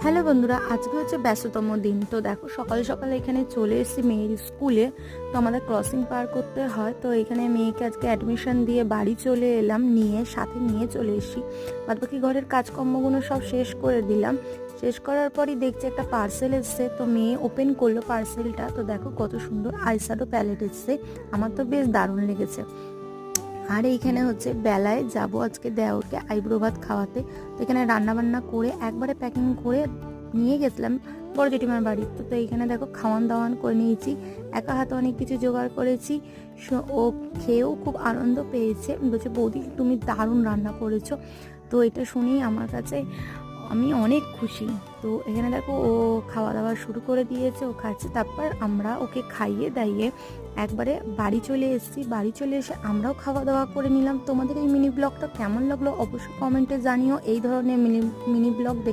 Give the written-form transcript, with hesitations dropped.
Hello বন্ধুরা, আজকে হচ্ছে ব্যস্ততম দিন। তো দেখো সকালে সকালে এখানে চলে এসেছি মেয়ের স্কুলে। তো আমাদের ক্রসিং পার করতে হয়, তো এখানে মেয়েকে আজকে অ্যাডমিশন দিয়ে বাড়ি চলে এলাম, সাথে নিয়ে চলে এসেছি। বাদবাকি ঘরের কাজকর্মগুলো সব শেষ করে দিলাম। শেষ করার পরই দেখছি একটা পার্সেল এসছে, তো মেয়ে ওপেন করলো পার্সেলটা। তো দেখো কত সুন্দর আইশ্যাডো প্যালেট এসছে, আমার তো বেশ দারুণ লেগেছে। আর এইখানে হচ্ছে বেলায় যাব আজকে দেওরকে আইব্রো ভাত খাওয়াতে। তো এখানে রান্না বান্না করে একবারে প্যাকিং করে নিয়ে গেছিলাম বড় জেঠিমার বাড়ি। তো এইখানে দেখো খাওয়ান দাওয়ান করে নিয়েছি, একা হাতে অনেক কিছু জোগাড় করেছি। ও খেয়েও খুব আনন্দ পেয়েছে, বলছে বৌদি তুমি দারুণ রান্না করেছো। তো এটা শুনেই আমার কাছে আমি অনেক খুশি। তো এখানে দেখো ও খাওয়া দাওয়া শুরু করে দিয়েছে, ও খাচ্ছে। তারপর আমরা ওকে খাইয়ে দাইয়ে একবারে বাড়ি চলে এসেছি। বাড়ি চলে এসে আমরাও খাওয়া দাওয়া করে নিলাম। তোমাদের এই মিনি ব্লগটা কেমন লাগলো অবশ্যই কমেন্টে জানিও। এই ধরনের মিনি ব্লগ